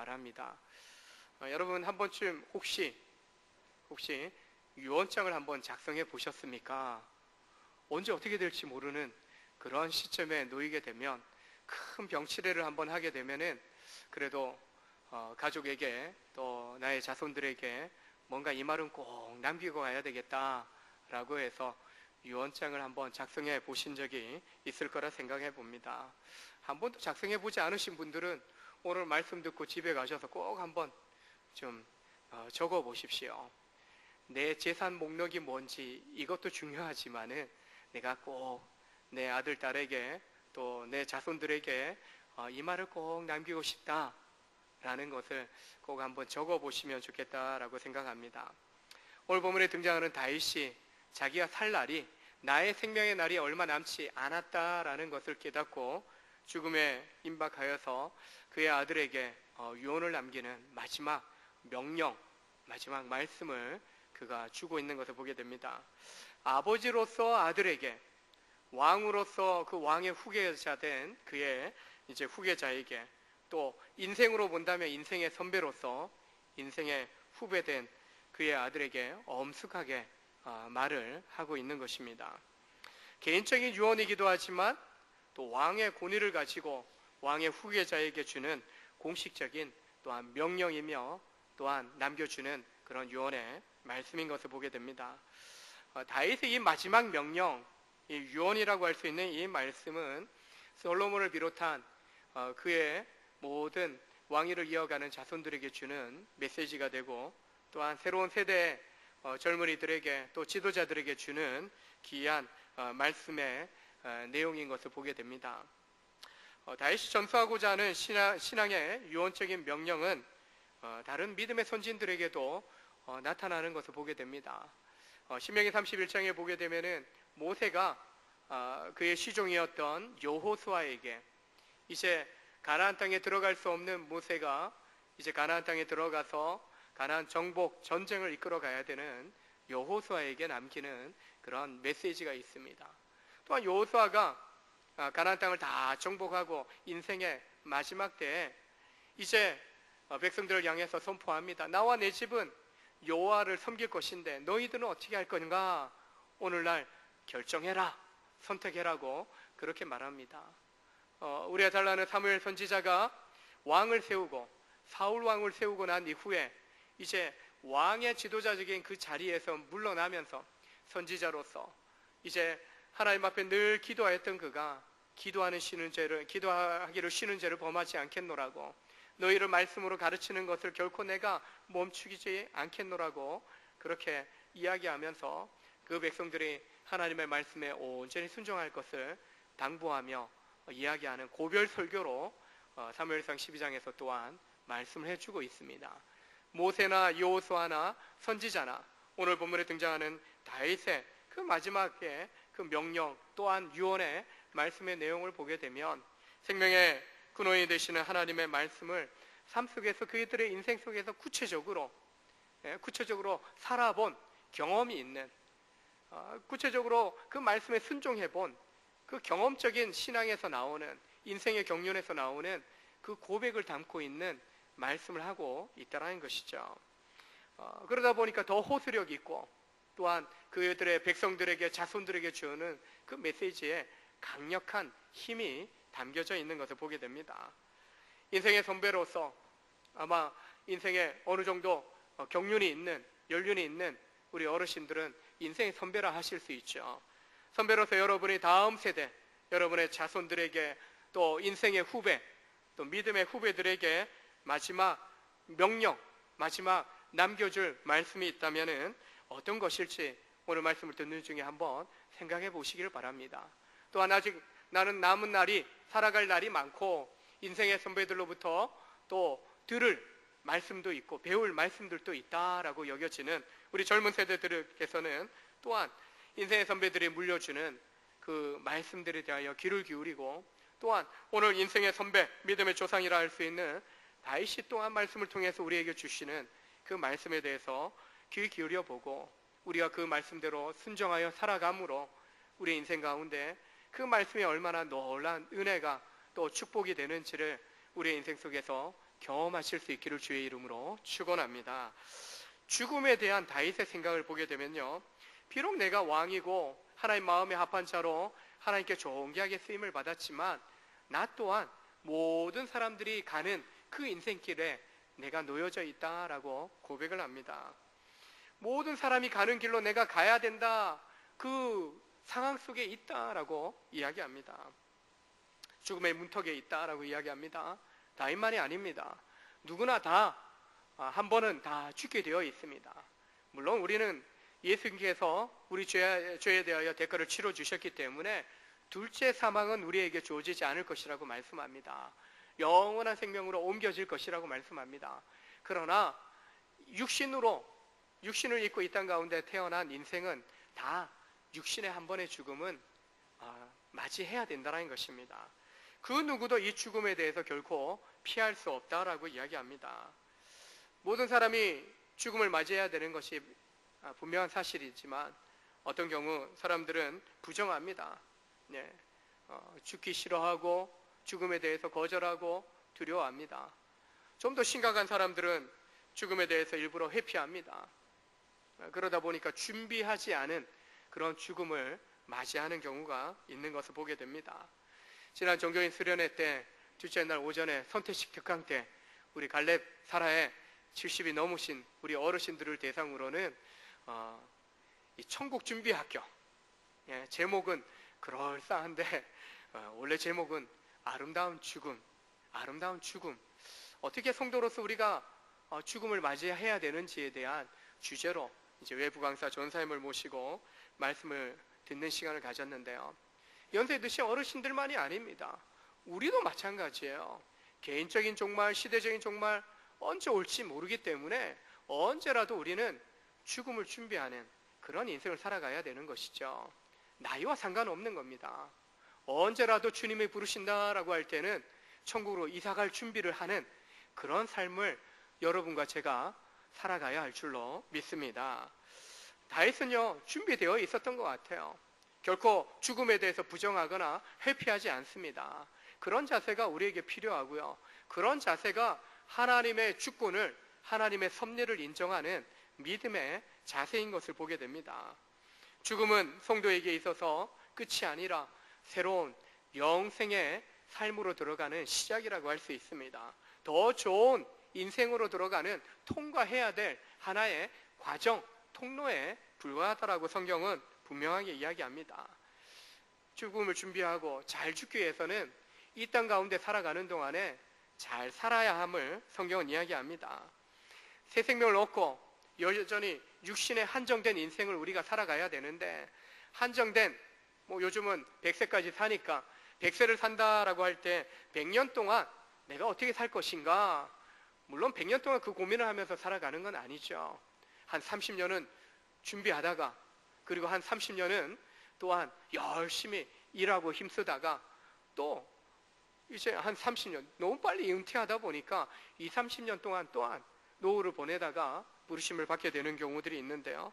말합니다. 여러분 한 번쯤 혹시 유언장을 한번 작성해 보셨습니까? 언제 어떻게 될지 모르는 그런 시점에 놓이게 되면, 큰 병치레를 한번 하게 되면은 그래도 가족에게 또 나의 자손들에게 뭔가 이 말은 꼭 남기고 가야 되겠다라고 해서 유언장을 한번 작성해 보신 적이 있을 거라 생각해 봅니다. 한 번도 작성해 보지 않으신 분들은 오늘 말씀 듣고 집에 가셔서 꼭 한번 좀 적어 보십시오. 내 재산 목록이 뭔지 이것도 중요하지만은 내가 꼭 내 아들, 딸에게 또 내 자손들에게 이 말을 꼭 남기고 싶다라는 것을 꼭 한번 적어 보시면 좋겠다라고 생각합니다. 오늘 본문에 등장하는 다윗이 자기가 살 날이, 나의 생명의 날이 얼마 남지 않았다라는 것을 깨닫고 죽음에 임박하여서 그의 아들에게 유언을 남기는 마지막 명령, 마지막 말씀을 그가 주고 있는 것을 보게 됩니다. 아버지로서 아들에게, 왕으로서 그 왕의 후계자 된 그의 이제 후계자에게, 또 인생으로 본다면 인생의 선배로서 인생의 후배된 그의 아들에게 엄숙하게 말을 하고 있는 것입니다. 개인적인 유언이기도 하지만 또 왕의 권위를 가지고 왕의 후계자에게 주는 공식적인 또한 명령이며 또한 남겨주는 그런 유언의 말씀인 것을 보게 됩니다. 다윗의 이 마지막 명령, 이 유언이라고 할 수 있는 이 말씀은 솔로몬을 비롯한 그의 모든 왕위를 이어가는 자손들에게 주는 메시지가 되고, 또한 새로운 세대의 젊은이들에게 또 지도자들에게 주는 귀한 말씀의 내용인 것을 보게 됩니다. 다윗이 전수하고자 하는 신앙의 유언적인 명령은 다른 믿음의 선진들에게도 나타나는 것을 보게 됩니다. 신명기 31장에 보게 되면은 모세가 그의 시종이었던 여호수아에게, 이제 가나안 땅에 들어갈 수 없는 모세가 이제 가나안 땅에 들어가서 가나안 정복 전쟁을 이끌어 가야 되는 여호수아에게 남기는 그런 메시지가 있습니다. 또한 여호수아가 가나안 땅을 다 정복하고 인생의 마지막 때에 이제 백성들을 향해서 선포합니다. 나와 내 집은 여호와를 섬길 것인데 너희들은 어떻게 할 건가? 오늘날 결정해라, 선택해라고 그렇게 말합니다. 우리가 잘 아는 사무엘 선지자가 왕을 세우고 사울 왕을 세우고 난 이후에 이제 왕의 지도자적인 그 자리에서 물러나면서 선지자로서 이제 하나님 앞에 늘 기도하였던 그가 기도하기를 쉬는 죄를 범하지 않겠노라고, 너희를 말씀으로 가르치는 것을 결코 내가 멈추지 않겠노라고 그렇게 이야기하면서 그 백성들이 하나님의 말씀에 온전히 순종할 것을 당부하며 이야기하는 고별 설교로 사무엘상 12장에서 또한 말씀을 해주고 있습니다. 모세나 여호수아나 선지자나 오늘 본문에 등장하는 다윗의 그 마지막에 그 명령 또한 유언의 말씀의 내용을 보게 되면 생명의 근원이 되시는 하나님의 말씀을 삶 속에서 그들의 인생 속에서 구체적으로 살아본 경험이 있는, 구체적으로 그 말씀에 순종해본 그 경험적인 신앙에서 나오는, 인생의 경륜에서 나오는 그 고백을 담고 있는 말씀을 하고 있다는 것이죠. 그러다 보니까 더 호소력 있고 또한 그들의 백성들에게, 자손들에게 주는 그 메시지에 강력한 힘이 담겨져 있는 것을 보게 됩니다. 인생의 선배로서 아마 인생에 어느 정도 경륜이 있는, 연륜이 있는 우리 어르신들은 인생의 선배라 하실 수 있죠. 선배로서 여러분이 다음 세대, 여러분의 자손들에게, 또 인생의 후배, 또 믿음의 후배들에게 마지막 명령, 마지막 남겨줄 말씀이 있다면 어떤 것일지 오늘 말씀을 듣는 중에 한번 생각해 보시기를 바랍니다. 또한 아직 나는 남은 날이, 살아갈 날이 많고 인생의 선배들로부터 또 들을 말씀도 있고 배울 말씀들도 있다라고 여겨지는 우리 젊은 세대들께서는 또한 인생의 선배들이 물려주는 그 말씀들에 대하여 귀를 기울이고, 또한 오늘 인생의 선배, 믿음의 조상이라 할 수 있는 다윗이 또한 말씀을 통해서 우리에게 주시는 그 말씀에 대해서 귀 기울여 보고 우리가 그 말씀대로 순종하여 살아감으로 우리 인생 가운데 그 말씀이 얼마나 놀라운 은혜가 또 축복이 되는지를 우리의 인생 속에서 경험하실 수 있기를 주의 이름으로 축원합니다. 죽음에 대한 다윗의 생각을 보게 되면요, 비록 내가 왕이고 하나님 마음에 합한 자로 하나님께 존귀하게 쓰임을 받았지만 나 또한 모든 사람들이 가는 그 인생길에 내가 놓여져 있다라고 고백을 합니다. 모든 사람이 가는 길로 내가 가야 된다, 그 상황 속에 있다라고 이야기합니다. 죽음의 문턱에 있다라고 이야기합니다. 다윗만이 아닙니다. 누구나 다 한 번은 다 죽게 되어 있습니다. 물론 우리는 예수님께서 우리 죄에 대하여 대가를 치러 주셨기 때문에 둘째 사망은 우리에게 주어지지 않을 것이라고 말씀합니다. 영원한 생명으로 옮겨질 것이라고 말씀합니다. 그러나 육신을 입고 이 땅 가운데 태어난 인생은 다 육신의 한 번의 죽음은 맞이해야 된다는 것입니다. 그 누구도 이 죽음에 대해서 결코 피할 수 없다라고 이야기합니다. 모든 사람이 죽음을 맞이해야 되는 것이 분명한 사실이지만 어떤 경우 사람들은 부정합니다. 네, 죽기 싫어하고 죽음에 대해서 거절하고 두려워합니다. 좀 더 심각한 사람들은 죽음에 대해서 일부러 회피합니다. 그러다 보니까 준비하지 않은 그런 죽음을 맞이하는 경우가 있는 것을 보게 됩니다. 지난 종교인 수련회 때 둘째 날 오전에 선택식 특강 때 우리 갈렙 사라에 70이 넘으신 우리 어르신들을 대상으로는 이 천국 준비 학교, 제목은 그럴싸한데 원래 제목은 아름다운 죽음. 어떻게 성도로서 우리가 죽음을 맞이해야 되는지에 대한 주제로 이제 외부 강사 전사님을 모시고 말씀을 듣는 시간을 가졌는데요. 연세 드신 어르신들만이 아닙니다. 우리도 마찬가지예요. 개인적인 종말, 시대적인 종말 언제 올지 모르기 때문에 언제라도 우리는 죽음을 준비하는 그런 인생을 살아가야 되는 것이죠. 나이와 상관없는 겁니다. 언제라도 주님이 부르신다라고 할 때는 천국으로 이사갈 준비를 하는 그런 삶을 여러분과 제가 살아가야 할 줄로 믿습니다. 다윗은요, 준비되어 있었던 것 같아요. 결코 죽음에 대해서 부정하거나 회피하지 않습니다. 그런 자세가 우리에게 필요하고요. 그런 자세가 하나님의 주권을, 하나님의 섭리를 인정하는 믿음의 자세인 것을 보게 됩니다. 죽음은 성도에게 있어서 끝이 아니라 새로운 영생의 삶으로 들어가는 시작이라고 할 수 있습니다. 더 좋은 인생으로 들어가는 통과해야 될 하나의 과정, 통로에 불과하다라고 성경은 분명하게 이야기합니다. 죽음을 준비하고 잘 죽기 위해서는 이 땅 가운데 살아가는 동안에 잘 살아야 함을 성경은 이야기합니다. 새 생명을 얻고 여전히 육신에 한정된 인생을 우리가 살아가야 되는데, 한정된, 요즘은 100세까지 사니까 100세를 산다라고 할 때 100년 동안 내가 어떻게 살 것인가, 물론 100년 동안 그 고민을 하면서 살아가는 건 아니죠. 한 30년은 준비하다가, 그리고 한 30년은 또한 열심히 일하고 힘쓰다가, 또 이제 한 30년, 너무 빨리 은퇴하다 보니까 20, 30년 동안 또한 노후를 보내다가 부르심을 받게 되는 경우들이 있는데요.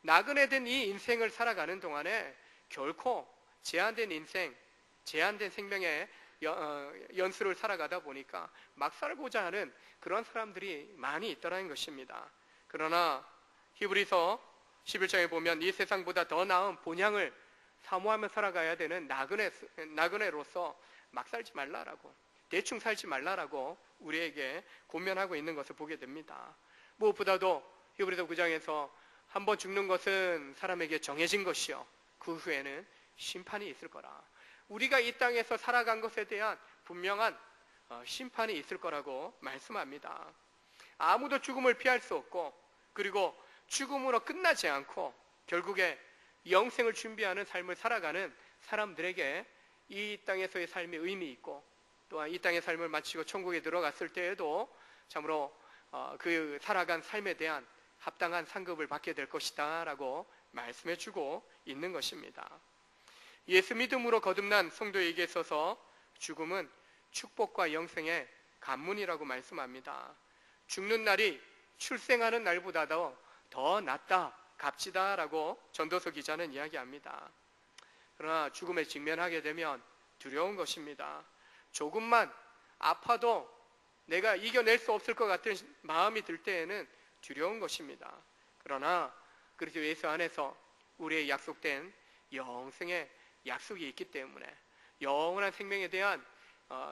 나그네 된 이 인생을 살아가는 동안에 결코 제한된 인생, 제한된 생명의 연수를 살아가다 보니까 막 살고자 하는 그런 사람들이 많이 있더라는 것입니다. 그러나 히브리서 11장에 보면 이 세상보다 더 나은 본향을 사모하며 살아가야 되는 나그네로서 막 살지 말라라고, 대충 살지 말라라고 우리에게 권면하고 있는 것을 보게 됩니다. 무엇보다도 히브리서 9장에서 한번 죽는 것은 사람에게 정해진 것이요, 그 후에는 심판이 있을 거라. 우리가 이 땅에서 살아간 것에 대한 분명한 심판이 있을 거라고 말씀합니다. 아무도 죽음을 피할 수 없고, 그리고 죽음으로 끝나지 않고 결국에 영생을 준비하는 삶을 살아가는 사람들에게 이 땅에서의 삶이 의미 있고, 또한 이 땅의 삶을 마치고 천국에 들어갔을 때에도 참으로 그 살아간 삶에 대한 합당한 상급을 받게 될 것이다 라고 말씀해 주고 있는 것입니다. 예수 믿음으로 거듭난 성도에게 있어서 죽음은 축복과 영생의 관문이라고 말씀합니다. 죽는 날이 출생하는 날보다도 더 낫다, 값지다라고 전도서 기자는 이야기합니다. 그러나 죽음에 직면하게 되면 두려운 것입니다. 조금만 아파도 내가 이겨낼 수 없을 것 같은 마음이 들 때에는 두려운 것입니다. 그러나 그리스도 예수 안에서 우리의 약속된 영생의 약속이 있기 때문에, 영원한 생명에 대한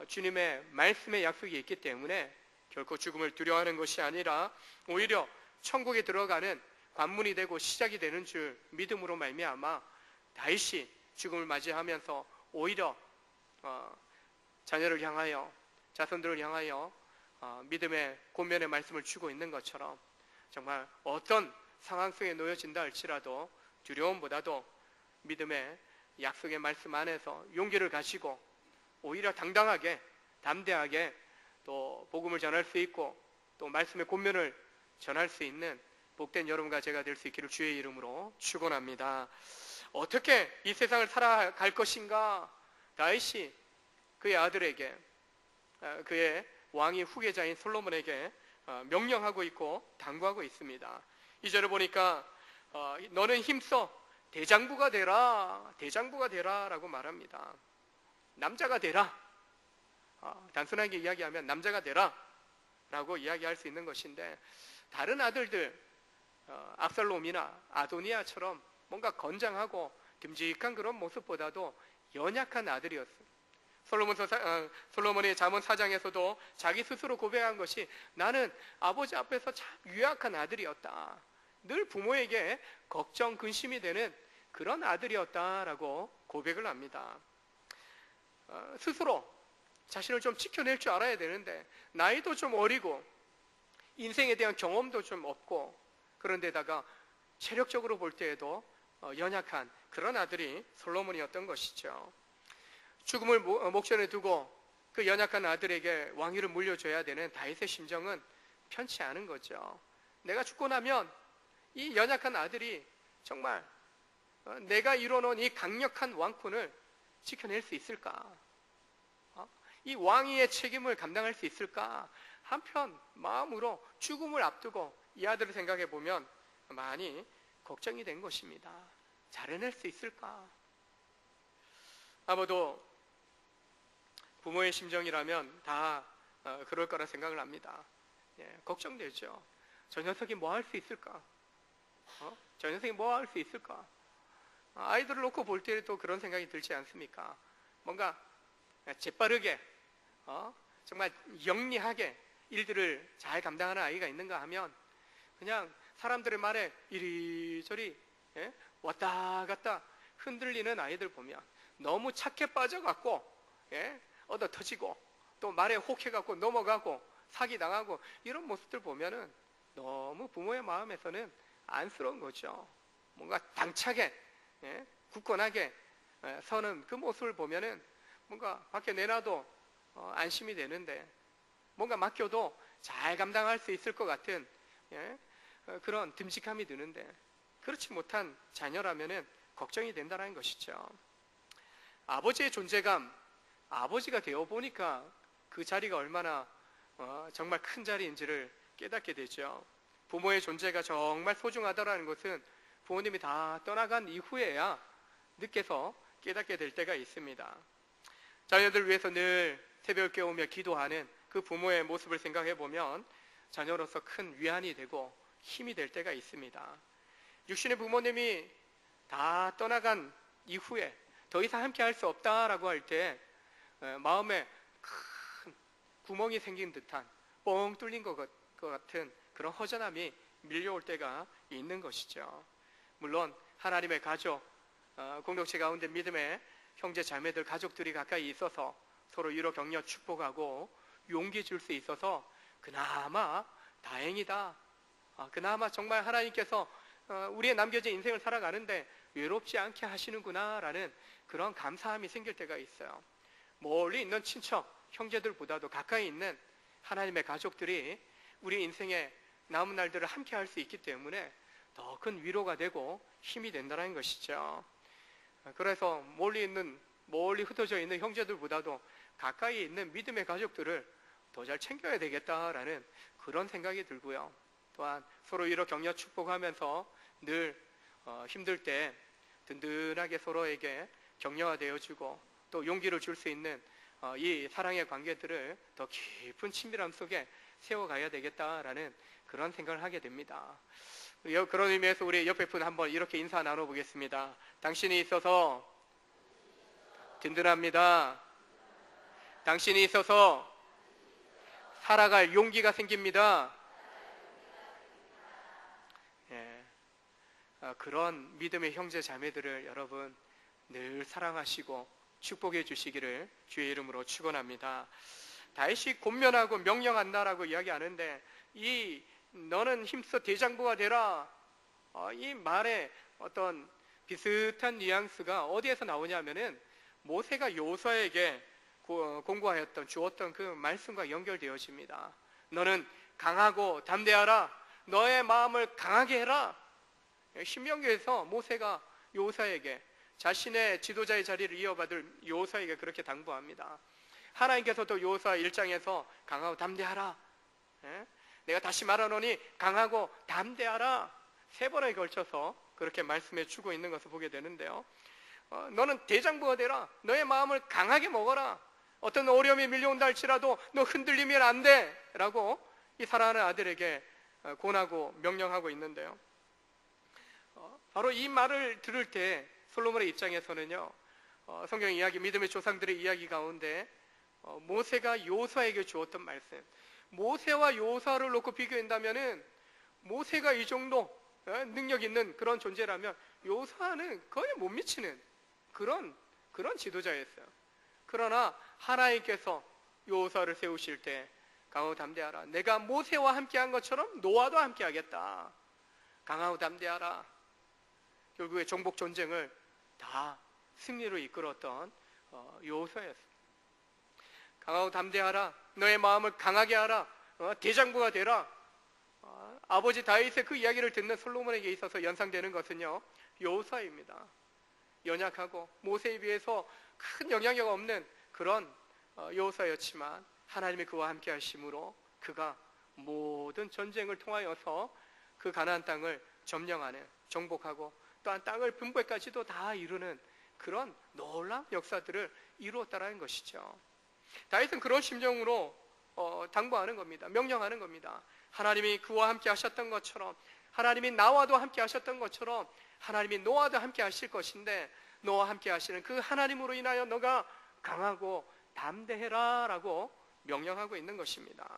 주님의 말씀의 약속이 있기 때문에 결코 죽음을 두려워하는 것이 아니라 오히려 천국에 들어가는 관문이 되고 시작이 되는 줄 믿음으로 말미암아 다시 죽음을 맞이하면서 오히려 자녀를 향하여, 자손들을 향하여 믿음의 권면의 말씀을 주고 있는 것처럼, 정말 어떤 상황 속에 놓여진다 할지라도 두려움보다도 믿음의 약속의 말씀 안에서 용기를 가지고 오히려 당당하게, 담대하게 또 복음을 전할 수 있고 또 말씀의 권면을 전할 수 있는 복된 여러분과 제가 될 수 있기를 주의 이름으로 축원합니다. 어떻게 이 세상을 살아갈 것인가? 다윗이 그의 아들에게, 그의 왕의 후계자인 솔로몬에게 명령하고 있고 당부하고 있습니다. 2절을 보니까 너는 힘써 대장부가 되라, 대장부가 되라 라고 말합니다. 남자가 되라, 단순하게 이야기하면 남자가 되라 라고 이야기할 수 있는 것인데, 다른 아들들 압살롬이나 아도니아처럼 뭔가 건장하고 듬직한 그런 모습보다도 연약한 아들이었습니다. 솔로몬의 잠언 4장에서도 자기 스스로 고백한 것이, 나는 아버지 앞에서 참 유약한 아들이었다, 늘 부모에게 걱정 근심이 되는 그런 아들이었다라고 고백을 합니다. 스스로 자신을 좀 지켜낼 줄 알아야 되는데 나이도 좀 어리고 인생에 대한 경험도 좀 없고, 그런데다가 체력적으로 볼 때에도 연약한 그런 아들이 솔로몬이었던 것이죠. 죽음을 목전에 두고 그 연약한 아들에게 왕위를 물려줘야 되는 다윗의 심정은 편치 않은 거죠. 내가 죽고 나면 이 연약한 아들이 정말 내가 이뤄놓은 이 강력한 왕권을 지켜낼 수 있을까? 이 왕위의 책임을 감당할 수 있을까? 한편 마음으로 죽음을 앞두고 이 아들을 생각해 보면 많이 걱정이 된 것입니다. 잘 해낼 수 있을까? 아마도 부모의 심정이라면 다 그럴 거라 생각을 합니다. 걱정되죠. 저 녀석이 뭐 할 수 있을까? 저 녀석이 뭐 할 수 있을까? 아이들을 놓고 볼 때도 그런 생각이 들지 않습니까? 뭔가 재빠르게 정말 영리하게 일들을 잘 감당하는 아이가 있는가 하면, 그냥 사람들의 말에 이리저리 왔다 갔다 흔들리는 아이들 보면 너무 착해 빠져갖고 얻어 터지고 또 말에 혹해갖고 넘어가고 사기당하고 이런 모습들 보면은 너무 부모의 마음에서는 안쓰러운 거죠. 뭔가 당차게 굳건하게 서는 그 모습을 보면은 뭔가 밖에 내놔도 안심이 되는데, 뭔가 맡겨도 잘 감당할 수 있을 것 같은 그런 듬직함이 드는데, 그렇지 못한 자녀라면은 걱정이 된다는 것이죠. 아버지의 존재감, 아버지가 되어 보니까 그 자리가 얼마나 정말 큰 자리인지를 깨닫게 되죠. 부모의 존재가 정말 소중하다라는 것은 부모님이 다 떠나간 이후에야 늦게서 깨닫게 될 때가 있습니다. 자녀들 위해서 늘 새벽을 깨우며 기도하는 그 부모의 모습을 생각해 보면 자녀로서 큰 위안이 되고 힘이 될 때가 있습니다. 육신의 부모님이 다 떠나간 이후에 더 이상 함께 할 수 없다라고 할 때 마음에 큰 구멍이 생긴 듯한, 뻥 뚫린 것 같은 그런 허전함이 밀려올 때가 있는 것이죠. 물론 하나님의 가족, 공동체 가운데 믿음의 형제 자매들, 가족들이 가까이 있어서 서로 위로 격려 축복하고 용기 줄 수 있어서 그나마 다행이다, 그나마 정말 하나님께서 우리의 남겨진 인생을 살아가는데 외롭지 않게 하시는구나 라는 그런 감사함이 생길 때가 있어요. 멀리 있는 친척, 형제들보다도 가까이 있는 하나님의 가족들이 우리 인생의 남은 날들을 함께 할 수 있기 때문에 더 큰 위로가 되고 힘이 된다는 것이죠. 그래서 멀리 흩어져 있는 형제들보다도 가까이 있는 믿음의 가족들을 더 잘 챙겨야 되겠다라는 그런 생각이 들고요. 또한 서로 위로 격려 축복하면서 늘 힘들 때 든든하게 서로에게 격려가 되어주고 또 용기를 줄 수 있는 이 사랑의 관계들을 더 깊은 친밀함 속에 세워가야 되겠다라는 그런 생각을 하게 됩니다. 그런 의미에서 우리 옆에 분 한번 이렇게 인사 나눠보겠습니다. 당신이 있어서 든든합니다. 당신이 있어서 살아갈 용기가 생깁니다. 그런 믿음의 형제 자매들을 여러분 늘 사랑하시고 축복해 주시기를 주의 이름으로 축원합니다. 다윗이 권면하고 명령한다라고 이야기하는데 이 너는 힘써 대장부가 되라, 이 말에 어떤 비슷한 뉘앙스가 어디에서 나오냐면은 모세가 여호수아에게 공고하였던 주었던 그 말씀과 연결되어집니다. 너는 강하고 담대하라, 너의 마음을 강하게 해라. 신명기에서 모세가 여호수아에게 자신의 지도자의 자리를 이어받을 여호수아에게 그렇게 당부합니다. 하나님께서도 여호수아 1장에서 강하고 담대하라, 내가 다시 말하노니 강하고 담대하라, 3번에 걸쳐서 그렇게 말씀해 주고 있는 것을 보게 되는데요. 너는 대장부가 되라, 너의 마음을 강하게 먹어라, 어떤 어려움이 밀려온다 할지라도 너 흔들리면 안 돼 라고 이 사랑하는 아들에게 권하고 명령하고 있는데요. 바로 이 말을 들을 때 솔로몬의 입장에서는요, 성경 이야기, 믿음의 조상들의 이야기 가운데 모세가 여호수아에게 주었던 말씀, 모세와 여호수아를 놓고 비교한다면은 모세가 이 정도 능력 있는 그런 존재라면 여호수아는 거의 못 미치는 그런 지도자였어요. 그러나 하나님께서 여호수아를 세우실 때 강하고 담대하라, 내가 모세와 함께한 것처럼 너와도 함께하겠다, 강하고 담대하라. 결국에 정복 전쟁을 다 승리로 이끌었던 여호수아였습니다. 강하고 담대하라, 너의 마음을 강하게 하라, 대장부가 되라. 아버지 다윗의 그 이야기를 듣는 솔로몬에게 있어서 연상되는 것은요, 여호수아입니다. 연약하고 모세에 비해서 큰 영향력 없는 그런 여호수아였지만 하나님이 그와 함께 하심으로 그가 모든 전쟁을 통하여서 그 가나안 땅을 점령하는, 정복하고 또한 땅을 분배까지도 다 이루는 그런 놀라운 역사들을 이루었다라는 것이죠. 다윗은 그런 심정으로 당부하는 겁니다. 명령하는 겁니다. 하나님이 그와 함께 하셨던 것처럼, 하나님이 나와도 함께 하셨던 것처럼 하나님이 너와도 함께 하실 것인데, 너와 함께 하시는 그 하나님으로 인하여 너가 강하고 담대해라 라고 명령하고 있는 것입니다.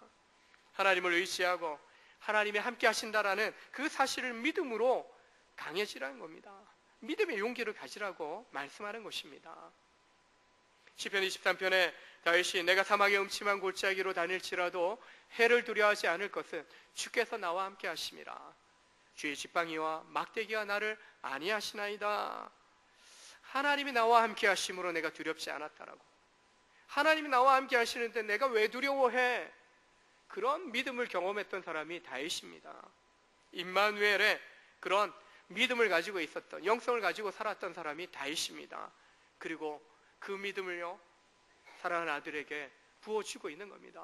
하나님을 의지하고 하나님이 함께 하신다라는 그 사실을 믿음으로 강해지라는 겁니다. 믿음의 용기를 가지라고 말씀하는 것입니다. 시편 23편에 다윗이 내가 사막의 음침한 골짜기로 다닐지라도 해를 두려워하지 않을 것은 주께서 나와 함께 하심이라. 주의 지팡이와 막대기가 나를 안위하시나이다. 하나님이 나와 함께 하심으로 내가 두렵지 않았다라고. 하나님이 나와 함께 하시는데 내가 왜 두려워해? 그런 믿음을 경험했던 사람이 다윗입니다. 임마누엘의 그런 믿음을 가지고 있었던, 영성을 가지고 살았던 사람이 다윗입니다. 그리고 그 믿음을요, 사랑하는 아들에게 부어주고 있는 겁니다.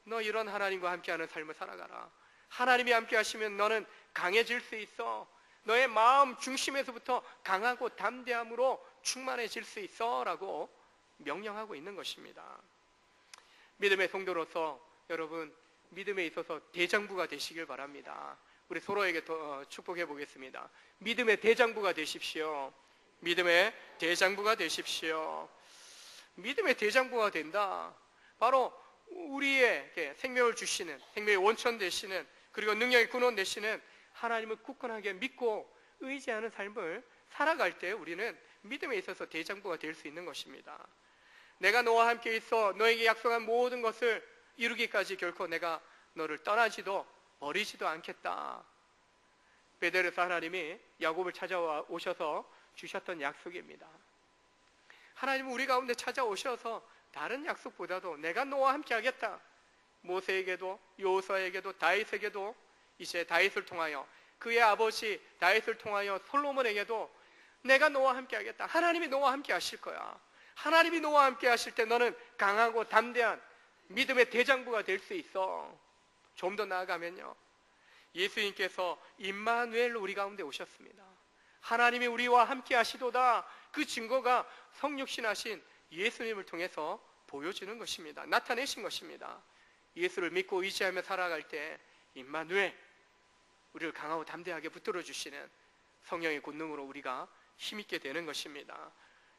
너 이런 하나님과 함께하는 삶을 살아가라. 하나님이 함께 하시면 너는 강해질 수 있어. 너의 마음 중심에서부터 강하고 담대함으로 충만해질 수 있어 라고 명령하고 있는 것입니다. 믿음의 성도로서 여러분, 믿음에 있어서 대장부가 되시길 바랍니다. 우리 서로에게 축복해 보겠습니다. 믿음의 대장부가 되십시오. 믿음의 대장부가 되십시오. 믿음의 대장부가 된다. 바로 우리에게 생명을 주시는, 생명의 원천 되시는, 그리고 능력의 근원 되시는 하나님을 굳건하게 믿고 의지하는 삶을 살아갈 때 우리는 믿음에 있어서 대장부가 될 수 있는 것입니다. 내가 너와 함께 있어 너에게 약속한 모든 것을 이루기까지 결코 내가 너를 떠나지도 버리지도 않겠다. 베델에서 하나님이 야곱을 찾아오셔서 주셨던 약속입니다. 하나님은 우리 가운데 찾아오셔서 다른 약속보다도 내가 너와 함께 하겠다. 모세에게도 여호수아에게도 다윗에게도, 이제 다윗을 통하여 그의 아버지 다윗을 통하여 솔로몬에게도 내가 너와 함께 하겠다. 하나님이 너와 함께 하실 거야. 하나님이 너와 함께 하실 때 너는 강하고 담대한 믿음의 대장부가 될 수 있어. 좀 더 나아가면요, 예수님께서 임마누엘로 우리 가운데 오셨습니다. 하나님이 우리와 함께 하시도다. 그 증거가 성육신하신 예수님을 통해서 보여주는 것입니다. 나타내신 것입니다. 예수를 믿고 의지하며 살아갈 때 임마누엘, 우리를 강하고 담대하게 붙들어 주시는 성령의 권능으로 우리가 힘있게 되는 것입니다.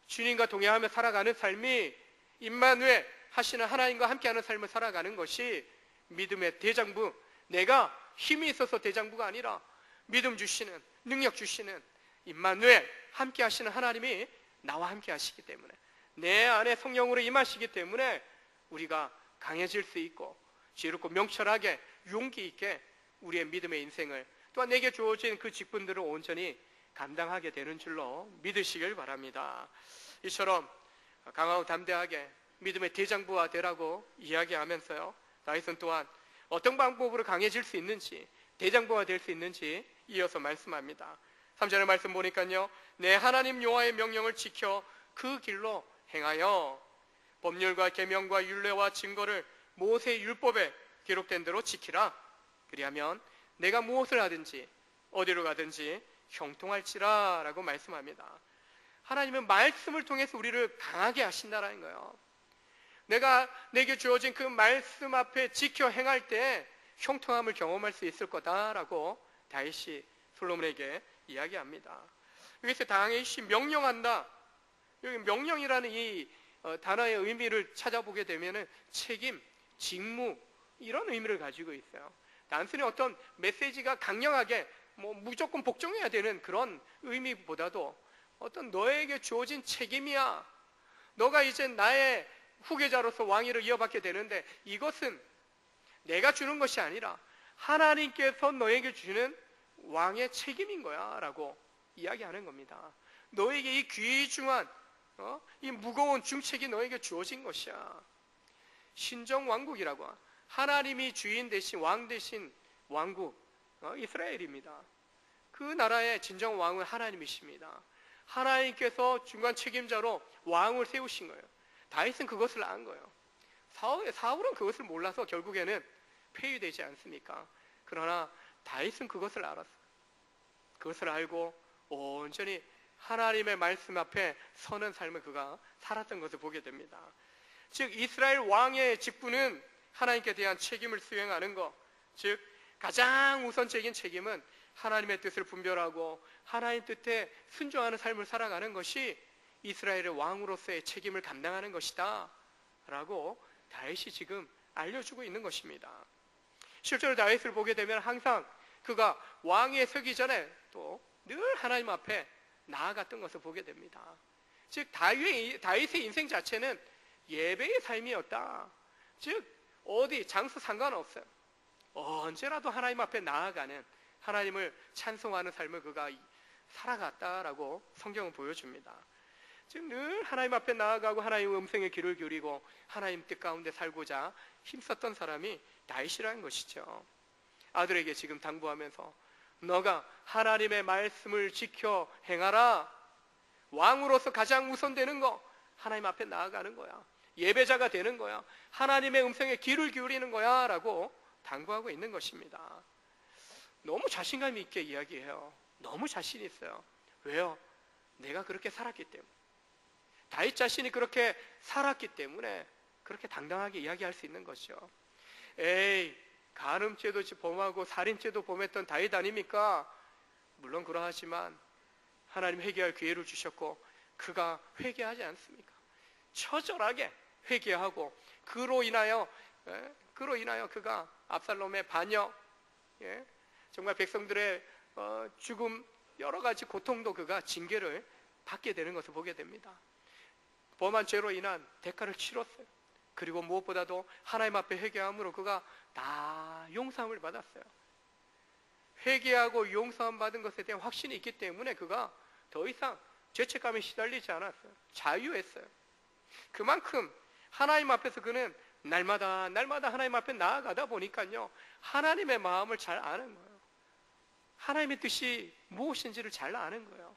주님과 동행하며 살아가는 삶이 임마누엘 하시는 하나님과 함께하는 삶을 살아가는 것이 믿음의 대장부, 내가 힘이 있어서 대장부가 아니라 믿음 주시는, 능력 주시는 임마누엘 함께 하시는 하나님이 나와 함께 하시기 때문에, 내 안에 성령으로 임하시기 때문에 우리가 강해질 수 있고 지혜롭고 명철하게 용기 있게 우리의 믿음의 인생을, 또한 내게 주어진 그 직분들을 온전히 감당하게 되는 줄로 믿으시길 바랍니다. 이처럼 강하고 담대하게 믿음의 대장부가 되라고 이야기하면서요, 다윗은 또한 어떤 방법으로 강해질 수 있는지, 대장부가 될 수 있는지 이어서 말씀합니다. 3절의 말씀 보니까요, 내 하나님 여호와의 명령을 지켜 그 길로 행하여 법률과 계명과 율례와 증거를 모세의 율법에 기록된 대로 지키라. 그리하면 내가 무엇을 하든지 어디로 가든지 형통할지라 라고 말씀합니다. 하나님은 말씀을 통해서 우리를 강하게 하신다라는 거예요. 내게 주어진 그 말씀 앞에 지켜 행할 때 형통함을 경험할 수 있을 거다라고 다윗이 솔로몬에게 이야기합니다. 여기서 다윗이 명령한다, 여기 명령이라는 이 단어의 의미를 찾아보게 되면 책임, 직무, 이런 의미를 가지고 있어요. 단순히 어떤 메시지가 강력하게 무조건 복종해야 되는 그런 의미보다도 어떤 너에게 주어진 책임이야, 너가 이제 나의 후계자로서 왕위를 이어받게 되는데 이것은 내가 주는 것이 아니라 하나님께서 너에게 주는 왕의 책임인 거야 라고 이야기하는 겁니다. 너에게 이 귀중한 이 무거운 중책이 너에게 주어진 것이야. 신정왕국이라고, 하나님이 주인 대신 왕 대신 왕국 이스라엘입니다. 그 나라의 진정 왕은 하나님이십니다. 하나님께서 중간 책임자로 왕을 세우신 거예요. 다윗은 그것을 안 거예요. 사울은 그것을 몰라서 결국에는 폐위되지 않습니까? 그러나 다윗은 그것을 알았어요. 그것을 알고 온전히 하나님의 말씀 앞에 서는 삶을 그가 살았던 것을 보게 됩니다. 즉 이스라엘 왕의 직분은 하나님께 대한 책임을 수행하는 것, 즉 가장 우선적인 책임은 하나님의 뜻을 분별하고 하나님 뜻에 순종하는 삶을 살아가는 것이 이스라엘의 왕으로서의 책임을 감당하는 것이다 라고 다윗이 지금 알려주고 있는 것입니다. 실제로 다윗을 보게 되면 항상 그가 왕위에 서기 전에 또 늘 하나님 앞에 나아갔던 것을 보게 됩니다. 즉 다윗의 인생 자체는 예배의 삶이었다. 즉 어디 장소 상관없어요. 언제라도 하나님 앞에 나아가는, 하나님을 찬송하는 삶을 그가 살아갔다라고 성경은 보여줍니다. 즉 늘 하나님 앞에 나아가고 하나님의 음성에 귀를 기울이고 하나님 뜻 가운데 살고자 힘썼던 사람이 다윗이라는 것이죠. 아들에게 지금 당부하면서 너가 하나님의 말씀을 지켜 행하라. 왕으로서 가장 우선되는 거 하나님 앞에 나아가는 거야. 예배자가 되는 거야. 하나님의 음성에 귀를 기울이는 거야 라고 당부하고 있는 것입니다. 너무 자신감 있게 이야기해요. 너무 자신 있어요. 왜요? 내가 그렇게 살았기 때문에. 다윗 자신이 그렇게 살았기 때문에 그렇게 당당하게 이야기할 수 있는 것이죠. 에이, 간음죄도 범하고 살인죄도 범했던 다윗 아닙니까? 물론 그러하지만 하나님 회개할 기회를 주셨고 그가 회개하지 않습니까? 처절하게 회개하고 그로 인하여 그가 압살롬의 반역, 정말 백성들의 죽음, 여러 가지 고통도 그가 징계를 받게 되는 것을 보게 됩니다. 범한 죄로 인한 대가를 치렀어요. 그리고 무엇보다도 하나님 앞에 회개함으로 그가 다 용서함을 받았어요. 회개하고 용서함 받은 것에 대한 확신이 있기 때문에 그가 더 이상 죄책감에 시달리지 않았어요. 자유했어요. 그만큼 하나님 앞에서 그는 날마다 하나님 앞에 나아가다 보니까요, 하나님의 마음을 잘 아는 거예요. 하나님의 뜻이 무엇인지를 잘 아는 거예요.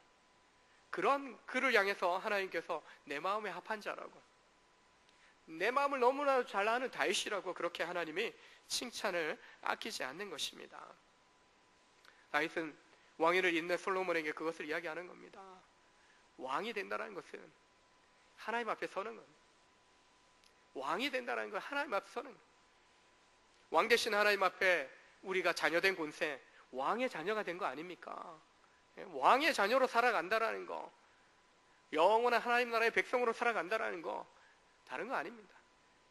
그런 그를 향해서 하나님께서 내 마음에 합한 자라고, 내 마음을 너무나 잘 아는 다윗이라고 그렇게 하나님이 칭찬을 아끼지 않는 것입니다. 다윗은 왕위를 잇는 솔로몬에게 그것을 이야기하는 겁니다. 왕이 된다는 것은 하나님 앞에 서는 겁니다. 왕이 된다는 걸 하나님 앞서는, 왕 대신 하나님 앞에 우리가 자녀된 본세, 왕의 자녀가 된 거 아닙니까? 왕의 자녀로 살아간다라는 거, 영원한 하나님 나라의 백성으로 살아간다라는 거 다른 거 아닙니다.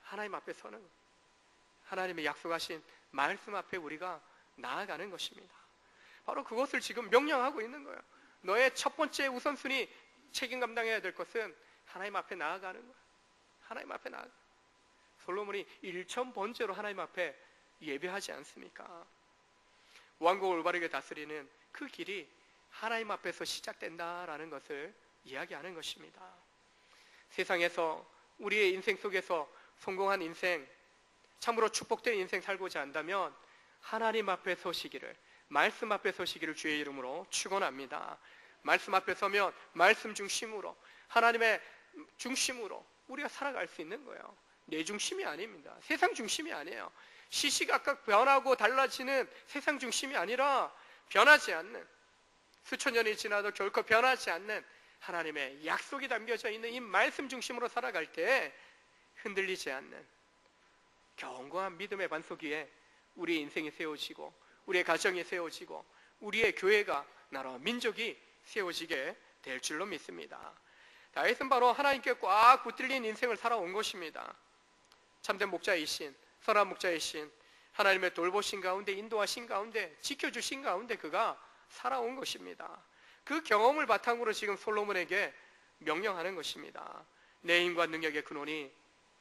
하나님 앞에 서는 거, 하나님의 약속하신 말씀 앞에 우리가 나아가는 것입니다. 바로 그것을 지금 명령하고 있는 거예요. 너의 첫 번째 우선순위 책임 감당해야 될 것은 하나님 앞에 나아가는 거예요. 하나님 앞에 나아가. 솔로몬이 일천번째로 하나님 앞에 예배하지 않습니까? 왕국을 올바르게 다스리는 그 길이 하나님 앞에서 시작된다라는 것을 이야기하는 것입니다. 세상에서 우리의 인생 속에서 성공한 인생, 참으로 축복된 인생 살고자 한다면 하나님 앞에 서시기를, 말씀 앞에 서시기를 주의 이름으로 축원합니다. 말씀 앞에 서면 말씀 중심으로, 하나님의 중심으로 우리가 살아갈 수 있는 거예요. 내 중심이 아닙니다. 세상 중심이 아니에요. 시시각각 변하고 달라지는 세상 중심이 아니라 변하지 않는, 수천 년이 지나도 결코 변하지 않는 하나님의 약속이 담겨져 있는 이 말씀 중심으로 살아갈 때 흔들리지 않는 견고한 믿음의 반석 위에 우리의 인생이 세워지고, 우리의 가정이 세워지고, 우리의 교회가, 나라와 민족이 세워지게 될 줄로 믿습니다. 다윗은 바로 하나님께 꽉 붙들린 인생을 살아온 것입니다. 참된 목자이신, 선한 목자이신 하나님의 돌보신 가운데, 인도하신 가운데, 지켜주신 가운데 그가 살아온 것입니다. 그 경험을 바탕으로 지금 솔로몬에게 명령하는 것입니다. 내 힘과 능력의 근원이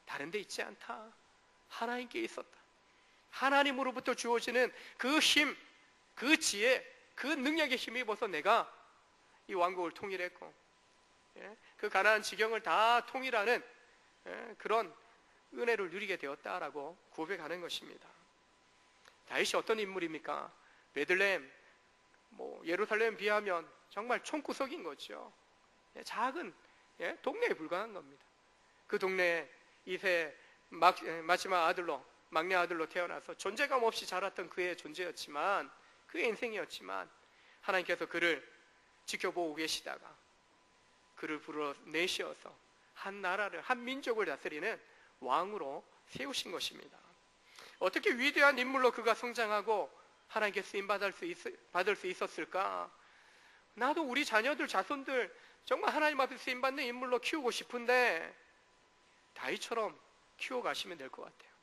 다른 데 있지 않다. 하나님께 있었다. 하나님으로부터 주어지는 그 힘, 그 지혜, 그 능력의 힘입어서 내가 이 왕국을 통일했고, 그 가나안 지경을 다 통일하는 그런 은혜를 누리게 되었다라고 고백하는 것입니다. 다윗이 어떤 인물입니까? 베들레헴, 예루살렘에 비하면 정말 총구석인 거죠. 작은 동네에 불과한 겁니다. 그 동네에 이세 마지막 아들로, 막내 아들로 태어나서 존재감 없이 자랐던 그의 존재였지만, 그의 인생이었지만 하나님께서 그를 지켜보고 계시다가 그를 불러내셔서 한 나라를, 한 민족을 다스리는 왕으로 세우신 것입니다. 어떻게 위대한 인물로 그가 성장하고 하나님께 쓰임받을 수 있었을까? 나도 우리 자녀들, 자손들 정말 하나님 앞에 쓰임받는 인물로 키우고 싶은데 다윗처럼 키워가시면 될 것 같아요.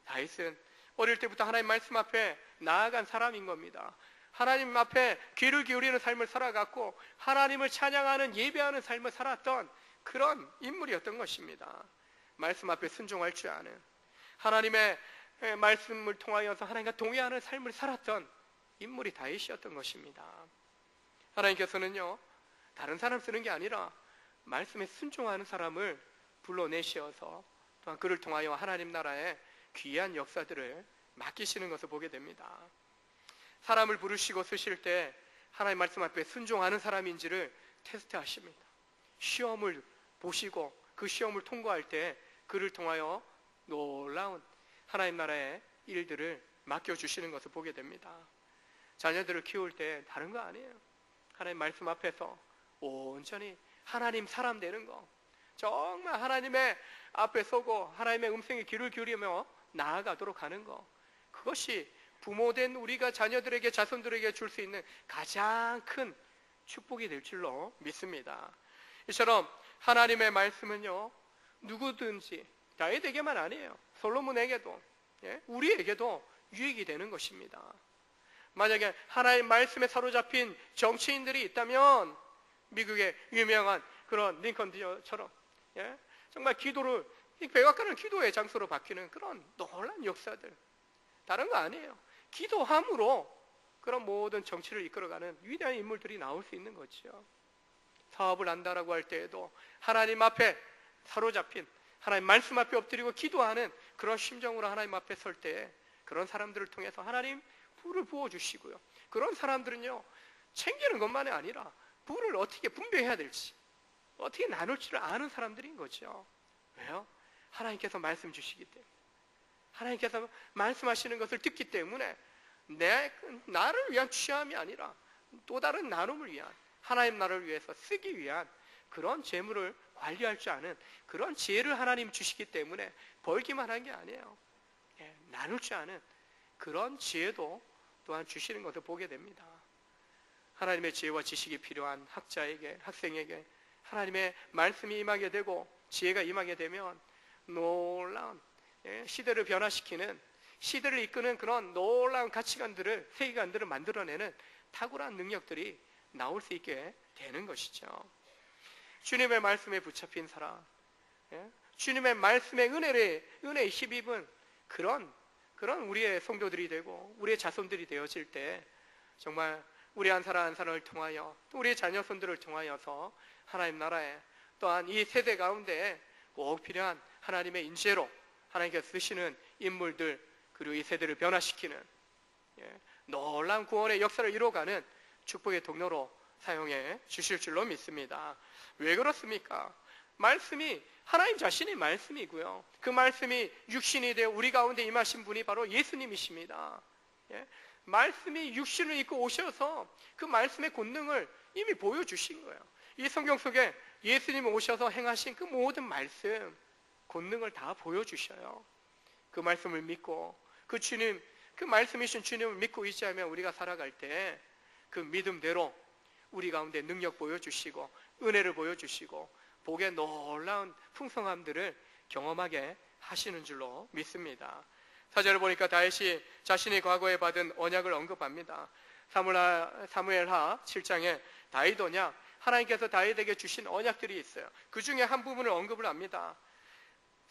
다윗은 어릴 때부터 하나님 말씀 앞에 나아간 사람인 겁니다. 하나님 앞에 귀를 기울이는 삶을 살아갔고 하나님을 찬양하는, 예배하는 삶을 살았던 그런 인물이었던 것입니다. 말씀 앞에 순종할 줄 아는, 하나님의 말씀을 통하여서 하나님과 동의하는 삶을 살았던 인물이 다윗이었던 것입니다. 하나님께서는요, 다른 사람 쓰는 게 아니라 말씀에 순종하는 사람을 불러내셔서 또한 그를 통하여 하나님 나라의 귀한 역사들을 맡기시는 것을 보게 됩니다. 사람을 부르시고 쓰실 때 하나님 말씀 앞에 순종하는 사람인지를 테스트하십니다. 시험을 보시고 그 시험을 통과할 때 그를 통하여 놀라운 하나님 나라의 일들을 맡겨주시는 것을 보게 됩니다. 자녀들을 키울 때 다른 거 아니에요. 하나님 말씀 앞에서 온전히 하나님 사람 되는 거, 정말 하나님의 앞에 서고 하나님의 음성에 귀를 기울이며 나아가도록 하는 거, 그것이 부모된 우리가 자녀들에게, 자손들에게 줄 수 있는 가장 큰 축복이 될 줄로 믿습니다. 이처럼 하나님의 말씀은요, 누구든지, 다윗에게만 아니에요, 솔로몬에게도, 우리에게도 유익이 되는 것입니다. 만약에 하나님 말씀에 사로잡힌 정치인들이 있다면 미국의 유명한 그런 링컨처럼 정말 기도를, 백악관을 기도의 장소로 바뀌는 그런 놀라운 역사들, 다른 거 아니에요. 기도함으로 그런 모든 정치를 이끌어가는 위대한 인물들이 나올 수 있는 거죠. 사업을 한다라고 할 때에도 하나님 앞에 사로잡힌, 하나님 말씀 앞에 엎드리고 기도하는 그런 심정으로 하나님 앞에 설 때 그런 사람들을 통해서 하나님 불을 부어주시고요, 그런 사람들은요, 챙기는 것만이 아니라 불을 어떻게 분배해야 될지, 어떻게 나눌 줄 아는 사람들인 거죠. 왜요? 하나님께서 말씀 주시기 때문에, 하나님께서 말씀하시는 것을 듣기 때문에 나를 위한 취함이 아니라 또 다른 나눔을 위한, 하나님 나라를 위해서 쓰기 위한 그런 재물을 관리할 줄 아는 그런 지혜를 하나님 주시기 때문에 벌기만 한 게 아니에요. 나눌 줄 아는 그런 지혜도 또한 주시는 것을 보게 됩니다. 하나님의 지혜와 지식이 필요한 학자에게, 학생에게 하나님의 말씀이 임하게 되고 지혜가 임하게 되면 놀라운 시대를 변화시키는, 시대를 이끄는 그런 놀라운 가치관들을, 세계관들을 만들어내는 탁월한 능력들이 나올 수 있게 되는 것이죠. 주님의 말씀에 붙잡힌 사람, 주님의 말씀의 은혜에 힘입은 그런 우리의 성도들이 되고 우리의 자손들이 되어질 때 정말 우리 한 사람 한 사람을 통하여 또 우리의 자녀손들을 통하여서 하나님 나라에 또한 이 세대 가운데 꼭 필요한 하나님의 인재로 하나님께서 쓰시는 인물들, 그리고 이 세대를 변화시키는 놀라운 구원의 역사를 이루어가는 축복의 통로로 사용해 주실 줄로 믿습니다. 왜 그렇습니까? 말씀이 하나님 자신이 말씀이고요, 그 말씀이 육신이 되어 우리 가운데 임하신 분이 바로 예수님이십니다. 말씀이 육신을 입고 오셔서 그 말씀의 권능을 이미 보여주신 거예요. 이 성경 속에 예수님이 오셔서 행하신 그 모든 말씀, 권능을 다 보여주셔요. 그 말씀을 믿고 그 주님, 그 말씀이신 주님을 믿고 의지하며 우리가 살아갈 때 그 믿음대로 우리 가운데 능력 보여주시고 은혜를 보여주시고 복의 놀라운 풍성함들을 경험하게 하시는 줄로 믿습니다. 사절을 보니까 다윗이 자신이 과거에 받은 언약을 언급합니다. 사무엘하 7장에 다윗 언약, 하나님께서 다윗에게 주신 언약들이 있어요. 그 중에 한 부분을 언급을 합니다.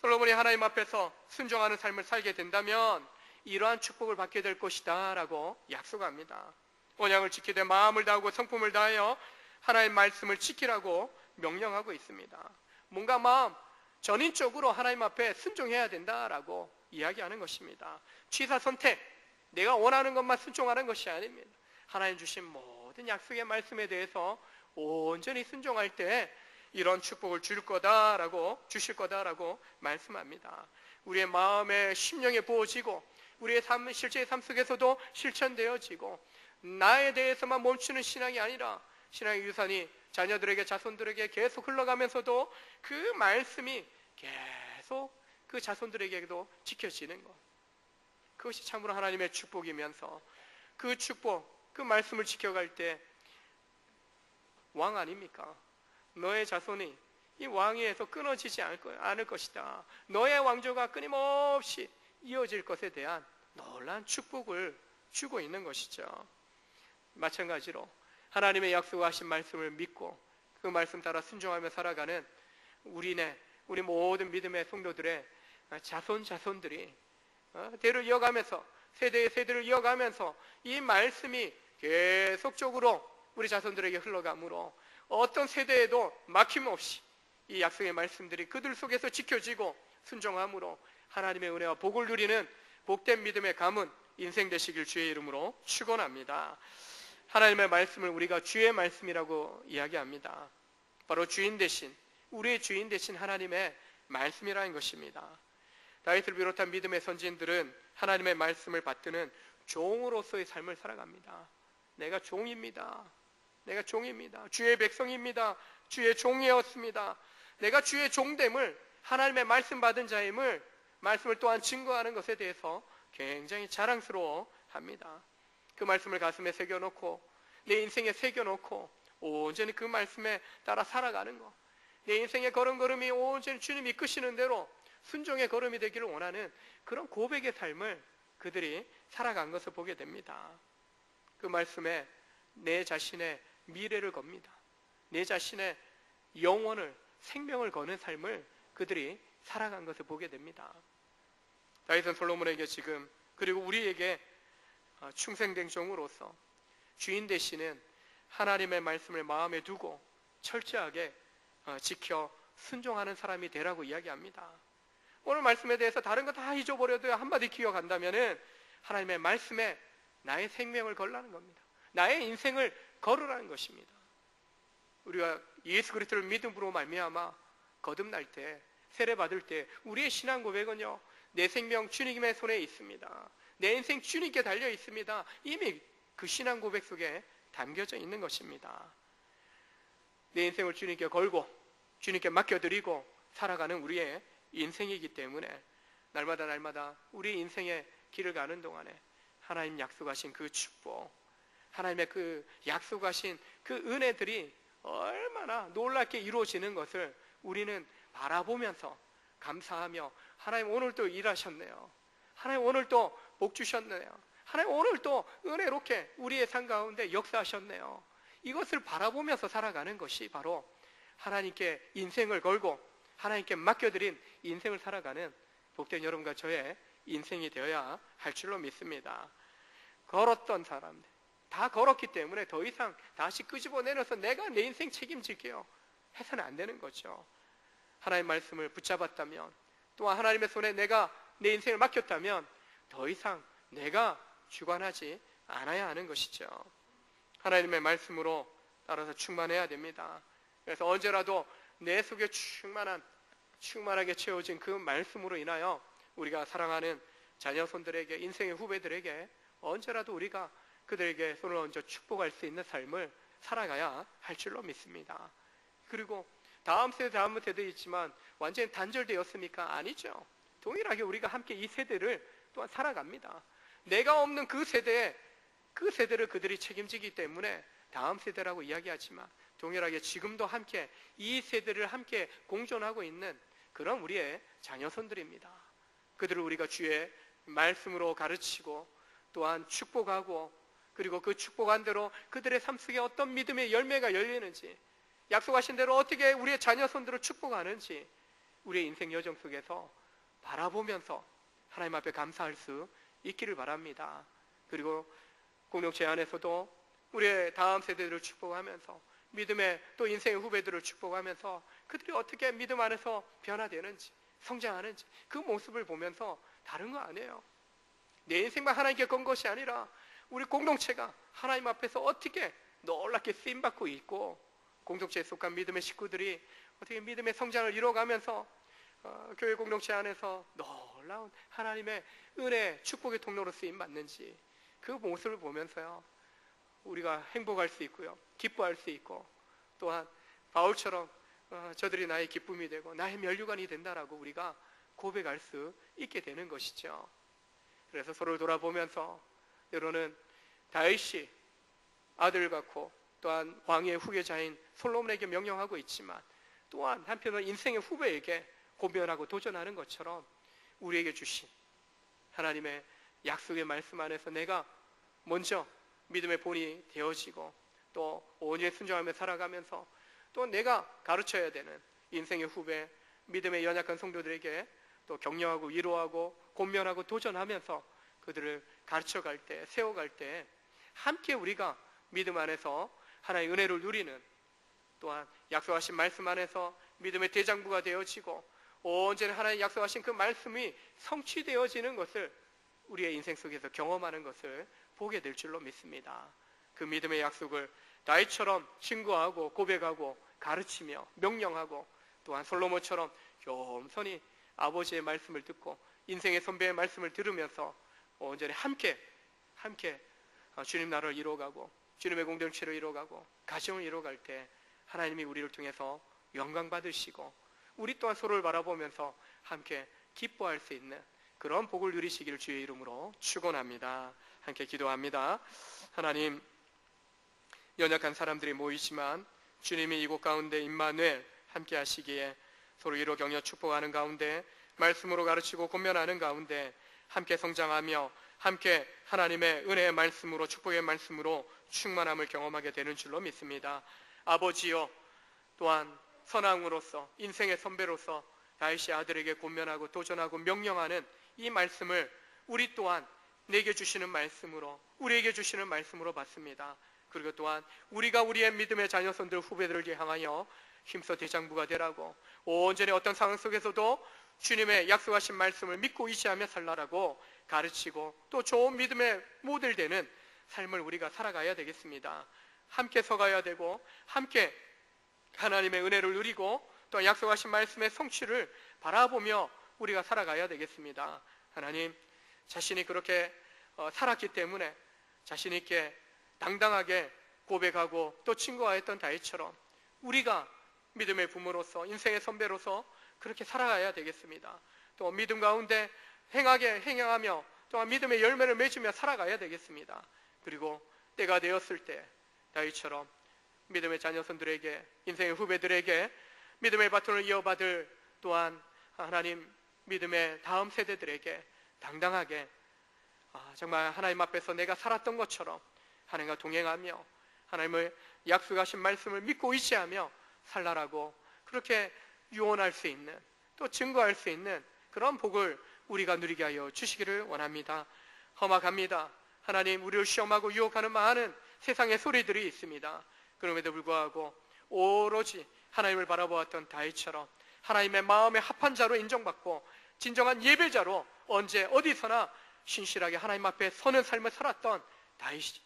솔로몬이 하나님 앞에서 순종하는 삶을 살게 된다면 이러한 축복을 받게 될 것이다 라고 약속합니다. 언약을 지키되 마음을 다하고 성품을 다하여 하나님 말씀을 지키라고 명령하고 있습니다. 뭔가 마음 전인적으로 하나님 앞에 순종해야 된다라고 이야기하는 것입니다. 취사 선택, 내가 원하는 것만 순종하는 것이 아닙니다. 하나님 주신 모든 약속의 말씀에 대해서 온전히 순종할 때 이런 축복을 주실 거다라고 말씀합니다. 우리의 마음에 심령에 부어지고 우리의 실제의 삶 속에서도 실천되어지고 나에 대해서만 멈추는 신앙이 아니라 신앙의 유산이 자녀들에게, 자손들에게 계속 흘러가면서도 그 말씀이 계속 그 자손들에게도 지켜지는 것, 그것이 참으로 하나님의 축복이면서 그 축복, 그 말씀을 지켜갈 때 왕 아닙니까? 너의 자손이 이 왕위에서 끊어지지 않을 것이다. 너의 왕조가 끊임없이 이어질 것에 대한 놀라운 축복을 주고 있는 것이죠. 마찬가지로 하나님의 약속하신 말씀을 믿고 그 말씀 따라 순종하며 살아가는 우리 모든 믿음의 성도들의 자손들이 대를 이어가면서 세대를 이어가면서 이 말씀이 계속적으로 우리 자손들에게 흘러가므로 어떤 세대에도 막힘없이 이 약속의 말씀들이 그들 속에서 지켜지고 순종함으로 하나님의 은혜와 복을 누리는 복된 믿음의 가문 인생 되시길 주의 이름으로 축원합니다. 하나님의 말씀을 우리가 주의 말씀이라고 이야기합니다. 바로 주인 대신, 우리의 주인 대신 하나님의 말씀이라는 것입니다. 다윗을 비롯한 믿음의 선진들은 하나님의 말씀을 받드는 종으로서의 삶을 살아갑니다. 내가 종입니다. 주의 백성입니다. 주의 종이었습니다. 내가 주의 종됨을, 하나님의 말씀 받은 자임을, 말씀을 또한 증거하는 것에 대해서 굉장히 자랑스러워합니다. 그 말씀을 가슴에 새겨놓고 내 인생에 새겨놓고 온전히 그 말씀에 따라 살아가는 것, 내 인생의 걸음걸음이 온전히 주님 이끄시는 대로 순종의 걸음이 되기를 원하는 그런 고백의 삶을 그들이 살아간 것을 보게 됩니다. 그 말씀에 내 자신의 미래를 겁니다. 내 자신의 영혼을, 생명을 거는 삶을 그들이 살아간 것을 보게 됩니다. 다윗은 솔로몬에게 지금, 그리고 우리에게 충성된 종으로서 주인 되시는 하나님의 말씀을 마음에 두고 철저하게 지켜 순종하는 사람이 되라고 이야기합니다. 오늘 말씀에 대해서 다른 거 다 잊어버려도 한마디 기억한다면 하나님의 말씀에 나의 생명을 걸라는 겁니다. 나의 인생을 걸으라는 것입니다. 우리가 예수 그리스도를 믿음으로 말미암아 거듭날 때, 세례받을 때 우리의 신앙 고백은요, 내 생명 주님의 손에 있습니다. 내 인생 주님께 달려 있습니다. 이미 그 신앙 고백 속에 담겨져 있는 것입니다. 내 인생을 주님께 걸고 주님께 맡겨드리고 살아가는 우리의 인생이기 때문에 날마다 우리 인생의 길을 가는 동안에 하나님 약속하신 그 축복, 하나님의 그 약속하신 그 은혜들이 얼마나 놀랍게 이루어지는 것을 우리는 바라보면서 감사하며, 하나님 오늘 또 일하셨네요, 하나님 오늘 또 복 주셨네요, 하나님 오늘 또 은혜롭게 우리의 삶 가운데 역사하셨네요, 이것을 바라보면서 살아가는 것이 바로 하나님께 인생을 걸고 하나님께 맡겨드린 인생을 살아가는 복된 여러분과 저의 인생이 되어야 할 줄로 믿습니다. 걸었던 사람들 다 걸었기 때문에 더 이상 다시 끄집어내려서 내가 내 인생 책임질게요 해서는 안 되는 거죠. 하나님의 말씀을 붙잡았다면, 또한 하나님의 손에 내가 내 인생을 맡겼다면 더 이상 내가 주관하지 않아야 하는 것이죠. 하나님의 말씀으로 따라서 충만해야 됩니다. 그래서 언제라도 내 속에 충만하게 채워진 그 말씀으로 인하여 우리가 사랑하는 자녀손들에게, 인생의 후배들에게 언제라도 우리가 그들에게 손을 얹어 축복할 수 있는 삶을 살아가야 할 줄로 믿습니다. 그리고 다음 세대 있지만 완전히 단절되었습니까? 아니죠. 동일하게 우리가 함께 이 세대를 또한 살아갑니다. 내가 없는 그 세대를 그들이 책임지기 때문에 다음 세대라고 이야기하지만 동일하게 지금도 함께 이 세대를 함께 공존하고 있는 그런 우리의 자녀손들입니다. 그들을 우리가 주의 말씀으로 가르치고 또한 축복하고, 그리고 그 축복한 대로 그들의 삶 속에 어떤 믿음의 열매가 열리는지, 약속하신 대로 어떻게 우리의 자녀손들을 축복하는지 우리의 인생 여정 속에서 바라보면서 하나님 앞에 감사할 수 있기를 바랍니다. 그리고 공동체 안에서도 우리의 다음 세대들을 축복하면서 믿음의 또 인생의 후배들을 축복하면서 그들이 어떻게 믿음 안에서 변화되는지, 성장하는지 그 모습을 보면서 다른 거 아니에요. 내 인생만 하나님께 건 것이 아니라 우리 공동체가 하나님 앞에서 어떻게 놀랍게 쓰임받고 있고, 공동체에 속한 믿음의 식구들이 어떻게 믿음의 성장을 이루어가면서 교회 공동체 안에서 놀라운 하나님의 은혜, 축복의 통로로 쓰임받는지 그 모습을 보면서요 우리가 행복할 수 있고요, 기뻐할 수 있고, 또한 바울처럼 저들이 나의 기쁨이 되고 나의 면류관이 된다라고 우리가 고백할 수 있게 되는 것이죠. 그래서 서로를 돌아보면서 여러분은 다윗이 아들 같고 또한 왕의 후계자인 솔로몬에게 명령하고 있지만, 또한 한편으로 인생의 후배에게 고면하고 도전하는 것처럼 우리에게 주신 하나님의 약속의 말씀 안에서 내가 먼저 믿음의 본이 되어지고 또 온전히 순종하며 살아가면서 또 내가 가르쳐야 되는 인생의 후배, 믿음의 연약한 성도들에게 또 격려하고 위로하고 권면하고 도전하면서 그들을 가르쳐갈 때, 세워갈 때 함께 우리가 믿음 안에서 하나님의 은혜를 누리는, 또한 약속하신 말씀 안에서 믿음의 대장부가 되어지고 온전히 하나님 약속하신 그 말씀이 성취되어지는 것을 우리의 인생 속에서 경험하는 것을 보게 될 줄로 믿습니다. 그 믿음의 약속을 다윗처럼 증거하고 고백하고 가르치며 명령하고, 또한 솔로몬처럼 겸손히 아버지의 말씀을 듣고 인생의 선배의 말씀을 들으면서 온전히 함께 주님 나라를 이루어가고 주님의 공동체를 이루어가고 가정을 이루어갈 때 하나님이 우리를 통해서 영광 받으시고 우리 또한 서로를 바라보면서 함께 기뻐할 수 있는 그런 복을 누리시기를 주의 이름으로 축원합니다. 함께 기도합니다. 하나님, 연약한 사람들이 모이지만 주님이 이곳 가운데 임마누엘 함께 하시기에 서로 이로 격려 축복하는 가운데, 말씀으로 가르치고 권면하는 가운데 함께 성장하며 함께 하나님의 은혜의 말씀으로, 축복의 말씀으로 충만함을 경험하게 되는 줄로 믿습니다. 아버지여, 또한 선왕으로서 인생의 선배로서 다윗이 아들에게 권면하고 도전하고 명령하는 이 말씀을 우리 또한 내게 주시는 말씀으로, 우리에게 주시는 말씀으로 받습니다. 그리고 또한 우리가 우리의 믿음의 자녀손들, 후배들을 향하여 힘써 대장부가 되라고, 온전히 어떤 상황 속에서도 주님의 약속하신 말씀을 믿고 의지하며 살라라고 가르치고 또 좋은 믿음의 모델 되는 삶을 우리가 살아가야 되겠습니다. 함께 서가야 되고 함께 하나님의 은혜를 누리고 또 약속하신 말씀의 성취를 바라보며 우리가 살아가야 되겠습니다. 하나님, 자신이 그렇게 살았기 때문에 자신 있게 당당하게 고백하고 또 증거하였던 다윗처럼 우리가 믿음의 부모로서, 인생의 선배로서 그렇게 살아가야 되겠습니다. 또 믿음 가운데 행하며 또한 믿음의 열매를 맺으며 살아가야 되겠습니다. 그리고 때가 되었을 때 다윗처럼 믿음의 자녀손들에게, 인생의 후배들에게 믿음의 바톤을 이어받을, 또한 하나님 믿음의 다음 세대들에게 당당하게 정말 하나님 앞에서 내가 살았던 것처럼 하나님과 동행하며 하나님의 약속하신 말씀을 믿고 의지하며 살라라고 그렇게 유언할 수 있는, 또 증거할 수 있는 그런 복을 우리가 누리게 하여 주시기를 원합니다. 험악합니다. 하나님, 우리를 시험하고 유혹하는 많은 세상의 소리들이 있습니다. 그럼에도 불구하고 오로지 하나님을 바라보았던 다윗처럼 하나님의 마음에 합한 자로 인정받고 진정한 예배자로 언제 어디서나 신실하게 하나님 앞에 서는 삶을 살았던 다윗이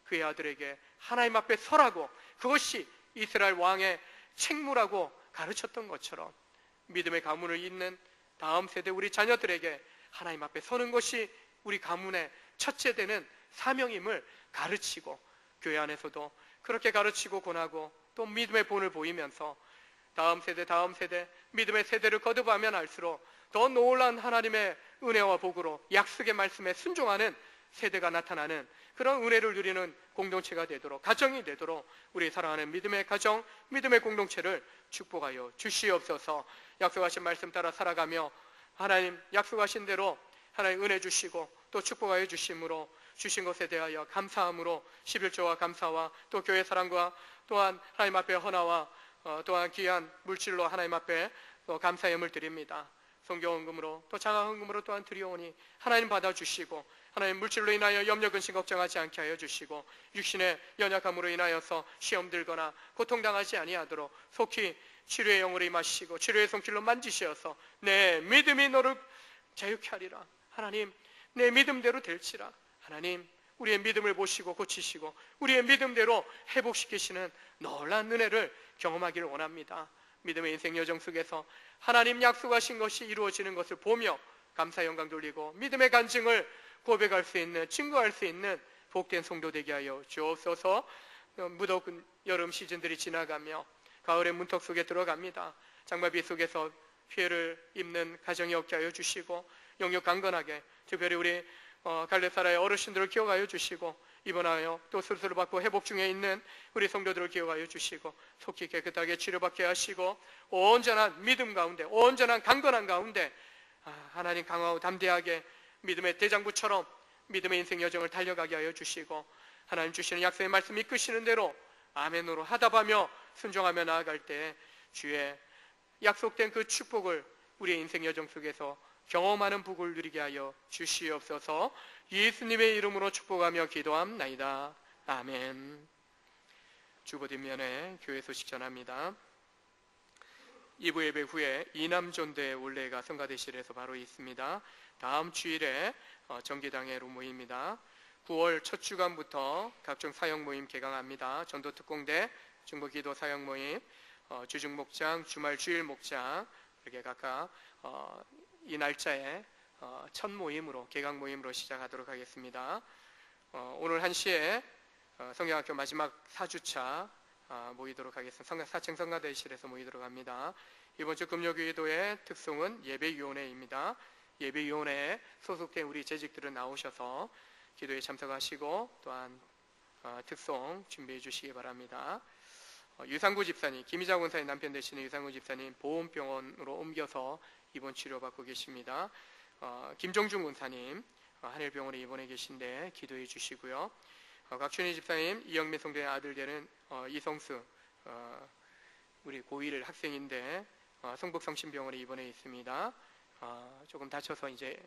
그의 아들에게 하나님 앞에 서라고, 그것이 이스라엘 왕의 책무라고 가르쳤던 것처럼 믿음의 가문을 잇는 다음 세대 우리 자녀들에게 하나님 앞에 서는 것이 우리 가문의 첫째 되는 사명임을 가르치고, 교회 안에서도 그렇게 가르치고 권하고 또 믿음의 본을 보이면서 다음 세대 믿음의 세대를 거듭하면 할수록 더 놀라운 하나님의 은혜와 복으로 약속의 말씀에 순종하는 세대가 나타나는 그런 은혜를 누리는 공동체가 되도록, 가정이 되도록 우리 사랑하는 믿음의 가정, 믿음의 공동체를 축복하여 주시옵소서. 약속하신 말씀 따라 살아가며 하나님 약속하신 대로 하나님 은혜 주시고 또 축복하여 주심으로 주신 것에 대하여 감사함으로 11조와 감사와 또 교회 사랑과 또한 하나님 앞에 헌화와 또한 귀한 물질로 하나님 앞에 또 감사의 예물 드립니다. 성경헌금으로 또 자가헌금으로 또한 드리오니 하나님 받아주시고, 하나님 물질로 인하여 염려 근심 걱정하지 않게 하여 주시고, 육신의 연약함으로 인하여서 시험 들거나 고통당하지 아니하도록 속히 치료의 영으로 임하시고 치료의 손길로 만지시어서 내 믿음이 너를 자유케 하리라. 하나님, 내 믿음대로 될지라. 하나님, 우리의 믿음을 보시고 고치시고 우리의 믿음대로 회복시키시는 놀라운 은혜를 경험하기를 원합니다. 믿음의 인생 여정 속에서 하나님 약속하신 것이 이루어지는 것을 보며 감사 영광 돌리고 믿음의 간증을 고백할 수 있는, 증거할 수 있는 복된 성도 되게 하여 주옵소서. 무더운 여름 시즌들이 지나가며 가을의 문턱 속에 들어갑니다. 장마비 속에서 피해를 입는 가정이 없게 하여 주시고, 영육 강건하게 특별히 우리 갈렙사라의 어르신들을 기억하여 주시고, 입원하여 또 수술을 받고 회복 중에 있는 우리 성도들을 기억하여 주시고 속히 깨끗하게 치료받게 하시고 온전한 믿음 가운데, 온전한 강건한 가운데 하나님 강하고 담대하게 믿음의 대장부처럼 믿음의 인생 여정을 달려가게 하여 주시고, 하나님 주시는 약속의 말씀 이끄시는 대로 아멘으로 하답하며 순종하며 나아갈 때 주의 약속된 그 축복을 우리의 인생 여정 속에서 경험하는 복을 누리게 하여 주시옵소서. 예수님의 이름으로 축복하며 기도함나이다. 아멘. 주보 뒷면에 교회 소식 전합니다. 2부 예배 후에 이남존대 올레가 성가대실에서 바로 있습니다. 다음 주일에 정기당회로 모입니다. 9월 첫 주간부터 각종 사역 모임 개강합니다. 전도특공대, 중보기도 사역 모임, 주중목장, 주말 주일 목장, 이렇게 각각 이 날짜에 첫 모임으로, 개강 모임으로 시작하도록 하겠습니다. 오늘 1시에 성경학교 마지막 4주차 모이도록 하겠습니다. 4층 성가대실에서 모이도록 합니다. 이번 주 금요기도의 특송은 예배위원회입니다. 예배위원회에 소속된 우리 재직들은 나오셔서 기도에 참석하시고 또한 특송 준비해 주시기 바랍니다. 유상구 집사님, 김희자 권사님 남편 되시는 유상구 집사님 보험병원으로 옮겨서 입원 치료받고 계십니다. 김종준 권사님 하늘병원에 입원해 계신데 기도해 주시고요. 각춘희 집사님, 이영매 성도의 아들 되는 이성수 우리 고1 학생인데 성북성심병원에 입원해 있습니다. 조금 다쳐서 이제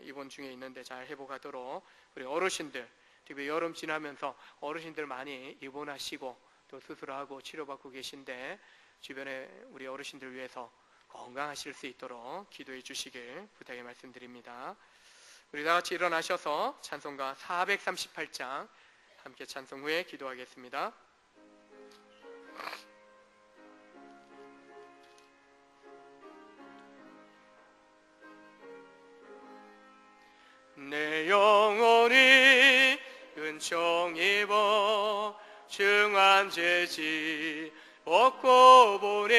입원 중에 있는데 잘 회복하도록 우리 어르신들, 특히 여름 지나면서 어르신들 많이 입원하시고 또 수술하고 치료받고 계신데 주변에 우리 어르신들 위해서 건강하실 수 있도록 기도해 주시길 부탁의 말씀드립니다. 우리 다 같이 일어나셔서 찬송가 438장 함께 찬송 후에 기도하겠습니다. 내 영혼이 은총 입어 중한 죄지 벗고 보니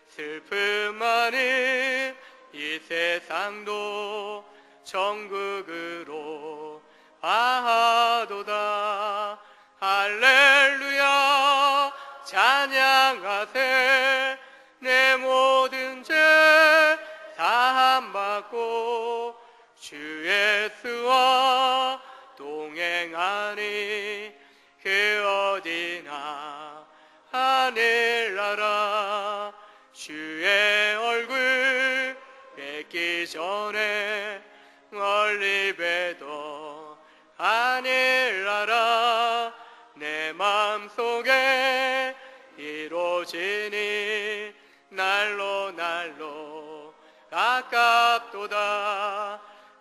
슬픔 많은 이 세상도 천국으로 아하도다. 할렐루야 찬양하세. 내 모든 죄 사함받고 주 예수와 동행하니 그 어디나 하늘나라. 주의 얼굴 뵙기 전에 멀리 뵈도 하늘나라. 내 마음속에 이루어지니 날로 날로 가깝도다.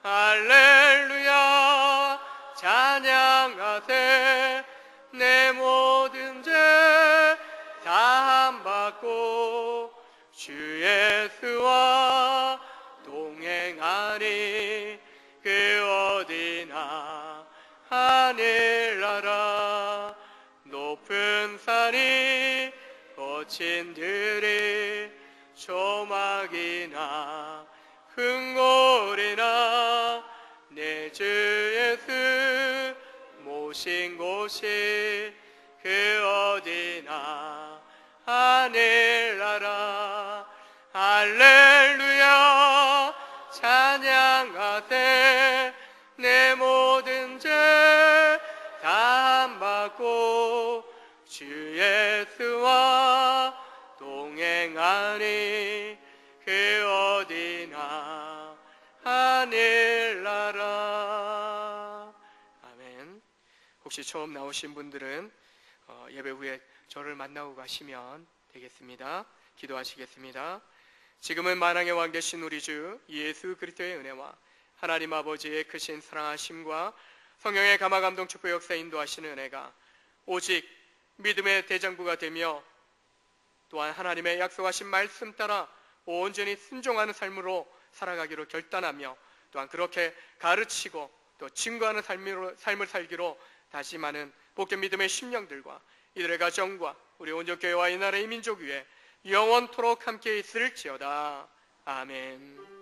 할렐루야 찬양하세. 내 모든 죄 사함받고 주 예수와 동행하니 그 어디나 하늘나라. 높은 산이 거친 들이 조막이나 흥골이나 내 주 예수 모신 곳이 그 어디나 하늘나라. 할렐루야 찬양하세. 내 모든 죄 사함받고 주 예수와 동행하니 그 어디나 하늘나라. 아멘. 혹시 처음 나오신 분들은 예배 후에 저를 만나고 가시면 되겠습니다. 기도하시겠습니다. 지금은 만왕의 왕 되신 우리 주 예수 그리스도의 은혜와 하나님 아버지의 크신 사랑하심과 성령의 감화 감동 축복 역사 인도하시는 은혜가 오직 믿음의 대장부가 되며 또한 하나님의 약속하신 말씀 따라 온전히 순종하는 삶으로 살아가기로 결단하며 또한 그렇게 가르치고 또 증거하는 삶을 살기로 다짐하는 복된 믿음의 심령들과 이들의 가정과 우리 온전교회와 이 나라의 민족 위에 영원토록 함께 있을지어다. 아멘.